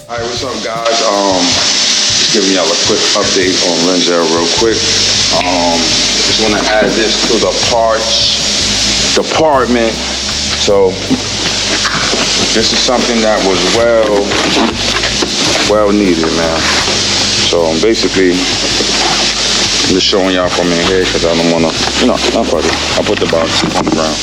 All right, what's up, guys? Just giving y'all a quick update on Renzel real quick. Just want to add this to the parts department. So this is something that was well needed, man. So basically, I'm just showing y'all from in here because I don't want to, not put it. I put the box on the ground.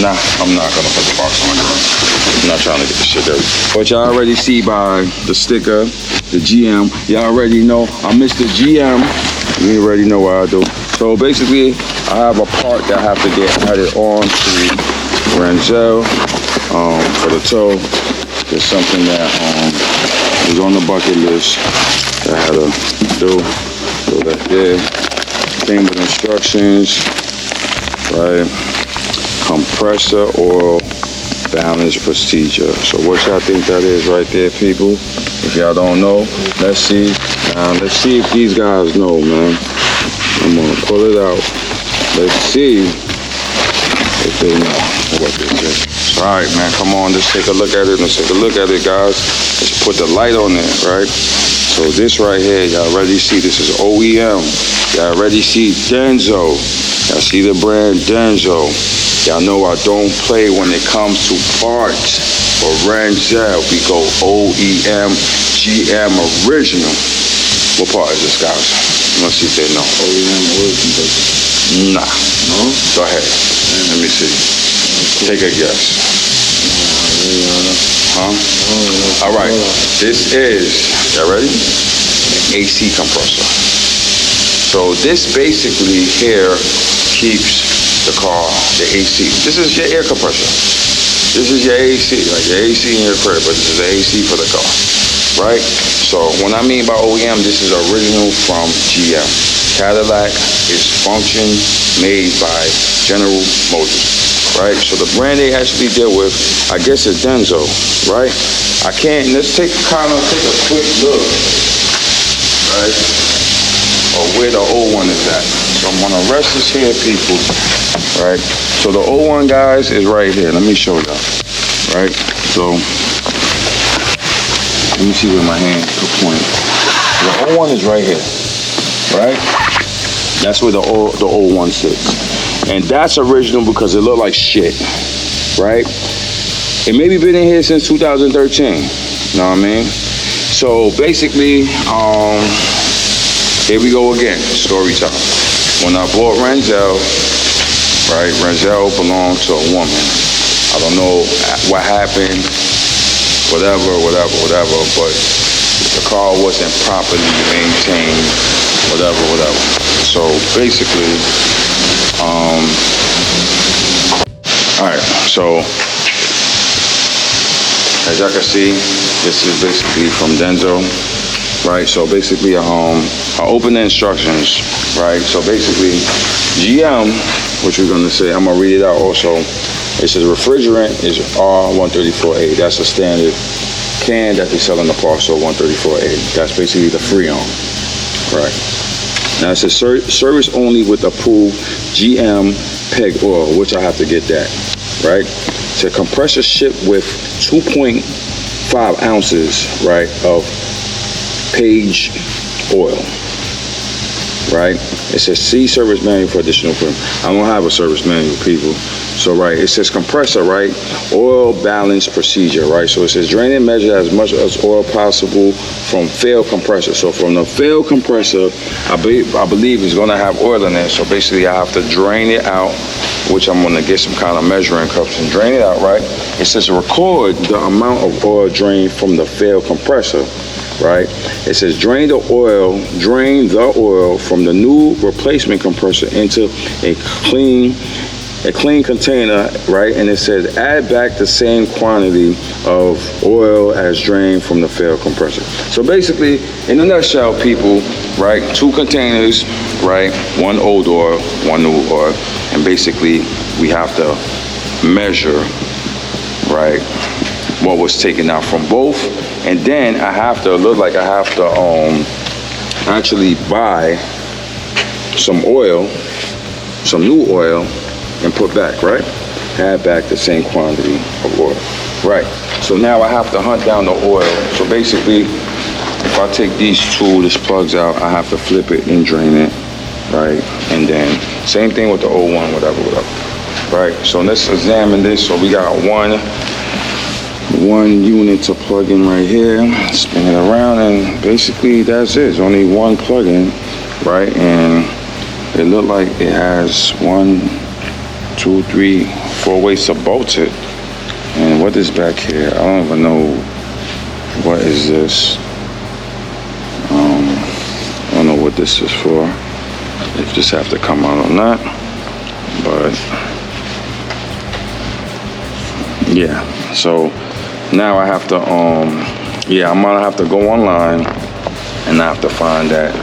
Nah, I'm not gonna put the box on the ground. I'm not trying to get the shit dirty. But y'all already see by the sticker, the GM. Y'all already know I'm Mr. GM. You already know what I do. So basically, I have a part that I have to get added on to Renzel for the toe. It's something that was on the bucket list that I had to do. So that's there. Came with instructions, right? Compressor oil balance procedure. So what y'all think that is right there, people? If y'all don't know, let's see. Let's see if these guys know, man. I'm gonna pull it out. Let's see if they know what this is. All right, man, come on, let's take a look at it. Let's take a look at it, guys. Let's put the light on it, right? So this right here, y'all already see, this is OEM. Y'all already see Denso. Y'all see the brand Denso. Y'all know I don't play when it comes to parts. For Renzel, we go OEM, GM original. What part is this, guys? Let's see if they know. OEM original. Nah. No? Go ahead. Let me see. Take a guess. Huh? All right. This is, y'all ready? An AC compressor. So this basically here keeps the car, the AC. This is your air compressor. This is your AC, like your AC in your crib, but this is the AC for the car, right? So when I mean by OEM, this is original from GM. Cadillac is function made by General Motors, right? So the brand they actually deal with, I guess, is Denso, right? Let's take a quick look, right? Or where the old one is at. So I'm gonna rest this here, people, right? So the old one, guys, is right here. Let me show y'all, right? So let me see where my hand could point. The old one is right here, right? That's where the old one sits. And that's original because it looked like shit, right? It maybe been in here since 2013, you know what I mean? So basically, here we go again, story time. When I bought Renzel, right, Renzel belonged to a woman. I don't know what happened, whatever, but the car wasn't properly maintained, whatever. So basically, all right, so as y'all can see, this is basically from Denso. Right, so basically, I open the instructions, right? So basically, GM, which we're gonna say, I'm gonna read it out also. It says refrigerant is R134A. That's a standard can that they sell in the parcel, 134A. That's basically the Freon, right? Now it says service only with approved GM PEG oil, which I have to get that, right? So compressor shipped with 2.5 ounces, right, of Page oil, right? It says see service manual for additional equipment. I don't have a service manual, people. So right, it says compressor, right? Oil balance procedure, right? So it says drain and measure as much as oil possible from failed compressor. So from the failed compressor, I believe it's gonna have oil in there. So basically I have to drain it out, which I'm gonna get some kind of measuring cups and drain it out, right? It says record the amount of oil drained from the failed compressor. Right, it says drain the oil from the new replacement compressor into a clean container, right? And it says add back the same quantity of oil as drained from the failed compressor. So basically, in a nutshell, people, right, 2 containers, right, 1 old oil, 1 new oil, and basically we have to measure, right, what was taken out from both. And then I have to actually buy some oil, some new oil, and put back, right? Add back the same quantity of oil. Right, so now I have to hunt down the oil. So basically, if I take these this plugs out, I have to flip it and drain it, right? And then same thing with the old one, whatever. Right, so let's examine this. So we got one unit to plug in right here, spin it around, and basically that's it. It's only one plug-in, right? And it looked like it has 1, 2, 3, 4 ways to bolt it. And what is back here? I don't even know what is this. I don't know what this is for. You just have to come out on that. But yeah, so now I have to I'm gonna have to go online and I have to find that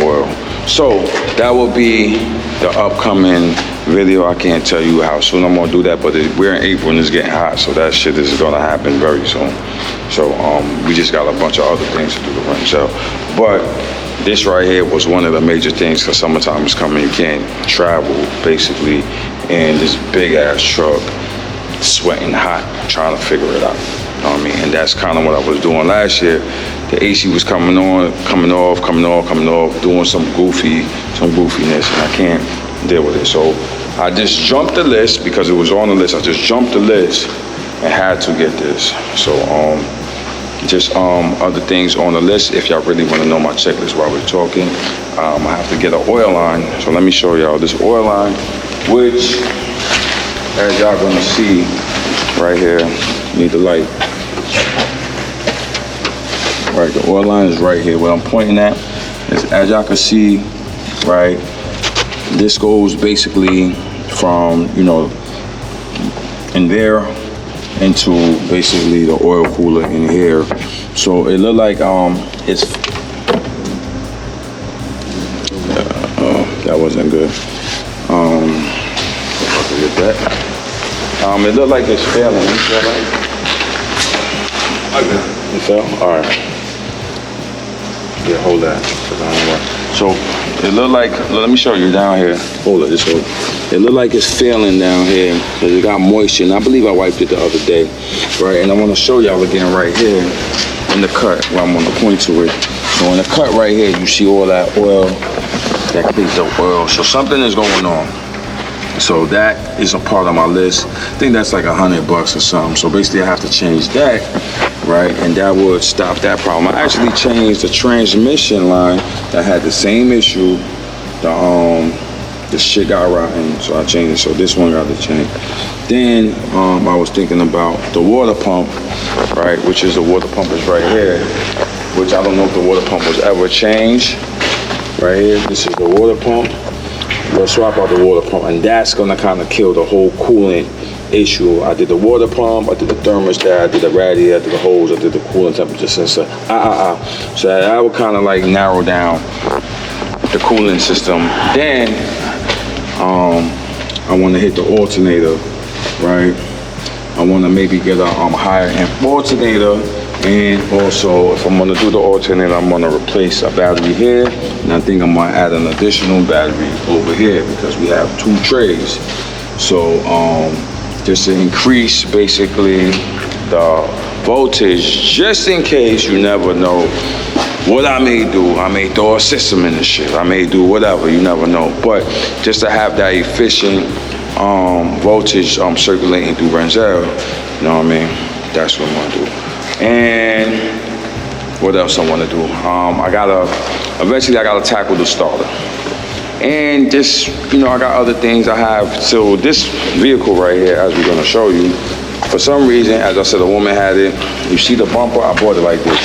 oil. So that will be the upcoming video. I can't tell you how soon I'm gonna do that, but we're in April and it's getting hot, so that shit is gonna happen very soon. So we just got a bunch of other things to do to run. So, but this right here was one of the major things, because summertime is coming. You can't travel basically in this big ass truck, sweating hot, trying to figure it out. You know what I mean? And that's kind of what I was doing last year. The AC was coming on, coming off, doing some goofiness, and I can't deal with it. So I just jumped the list because it was on the list. I just jumped the list and had to get this. So just other things on the list. If y'all really want to know my checklist while we're talking, I have to get an oil line. So let me show y'all this oil line, which, as y'all gonna see right here, need the light. Right, the oil line is right here. What I'm pointing at is, as y'all can see, right, this goes basically from, in there into basically the oil cooler in here. So it looked like it's that wasn't good. Get that. It looked like it's failing. You feel like? Okay. You fell? All right. Yeah, hold that. So it looked like, let me show you down here. Hold it, just hold it. It looked like it's failing down here because it got moisture, and I believe I wiped it the other day, right? And I want to show y'all again right here in the cut where I'm going to point to it. So in the cut right here, you see all that oil, that cleans the oil. So something is going on. So that is a part of my list. I think that's like $100 or something. So basically I have to change that, right? And that would stop that problem. I actually changed the transmission line that had the same issue. The shit got rotten, so I changed it. So this one got to change. Then I was thinking about the water pump, right? Which is the water pump is right here, which I don't know if the water pump was ever changed. Right here, this is the water pump. We'll swap out the water pump, and that's gonna kind of kill the whole coolant issue. I did the water pump, I did the thermostat, I did the radiator, I did the hose, I did the coolant temperature sensor. So that would kind of like narrow down the cooling system. Then I want to hit the alternator, right? I want to maybe get a higher amp alternator, and also if I'm going to do the alternator, I'm going to replace a battery here, and I think I'm going to add an additional battery over here because we have 2 trays. So just to increase basically the voltage, just in case, you never know what I may do. I may throw a system in the shit. I may do whatever, you never know. But just to have that efficient voltage circulating through Renzel, you know what I mean? That's what I'm gonna do. And what else I wanna do? Eventually I gotta tackle the starter. And just, I got other things I have. So this vehicle right here, as we're gonna show you, for some reason, as I said, a woman had it. You see the bumper, I bought it like this.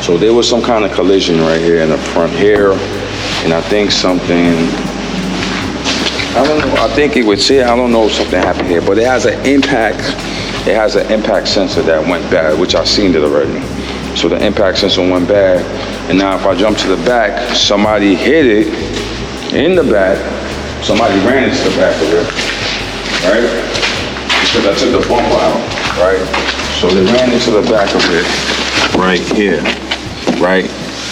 So there was some kind of collision right here in the front here, and I think something, I don't know, I think it would say, I don't know if something happened here, but it has an impact sensor that went bad, which I've seen it already. So the impact sensor went bad, and now if I jump to the back, somebody hit it in the back, somebody ran into the back of it, right? Because I took the bumper out, right? So they ran into the back of it right here, right?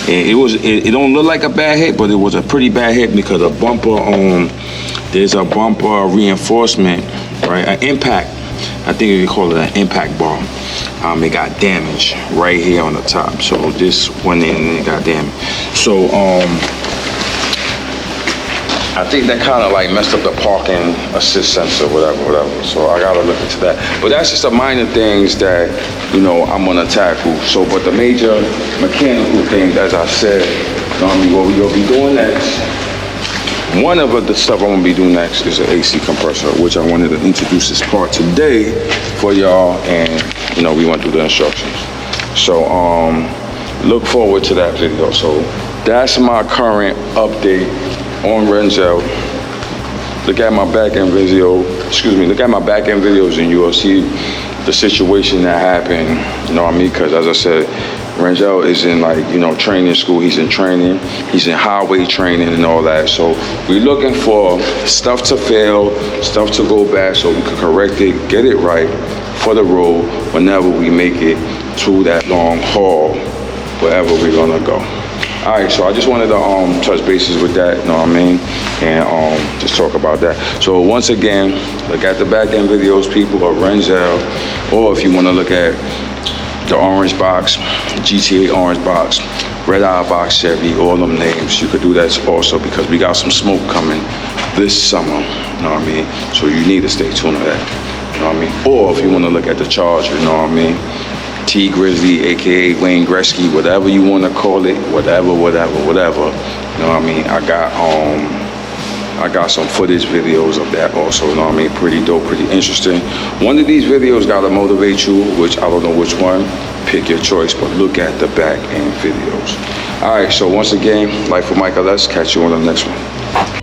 And it don't look like a bad hit, but it was a pretty bad hit because a bumper there's a bumper reinforcement, right? An impact I think you call it an impact bar. It got damaged right here on the top. So this went in and it got damaged. So I think that kind of like messed up the parking assist sensor, whatever. So I gotta look into that. But that's just the minor things that, you know, I'm gonna tackle. So, but the major mechanical things, as I said, what we'll be doing next, one of the stuff I'm gonna be doing next is an AC compressor, which I wanted to introduce this part today for y'all, and you know, we went through the instructions. So look forward to that video. So that's my current update on Renzel. Look at my back end video, look at my back end videos and you'll see the situation that happened, you know what I mean? Because as I said, Renzel is in like, you know, training school, he's in training, he's in highway training and all that. So we're looking for stuff to fail, stuff to go back so we can correct it, get it right for the road whenever we make it to that long haul, wherever we're gonna go. All right, so I just wanted to touch bases with that, you know what I mean? And just talk about that. So once again, look at the back end videos, people, of Renzel, or if you wanna look at the orange box, GTA orange box, red eye box Chevy, all them names, you could do that also because we got some smoke coming this summer, you know what I mean? So you need to stay tuned to that, you know what I mean? Or if you wanna look at the Charger, you know what I mean? T Grizzly, aka Wayne Gretzky, whatever you want to call it, whatever, you know what I mean? I got some footage videos of that also, you know what I mean? Pretty dope, pretty interesting. One of these videos gotta motivate you, which I don't know which one, pick your choice, but look at the back end videos. All right, so once again, Life with Myke LS, catch you on the next one.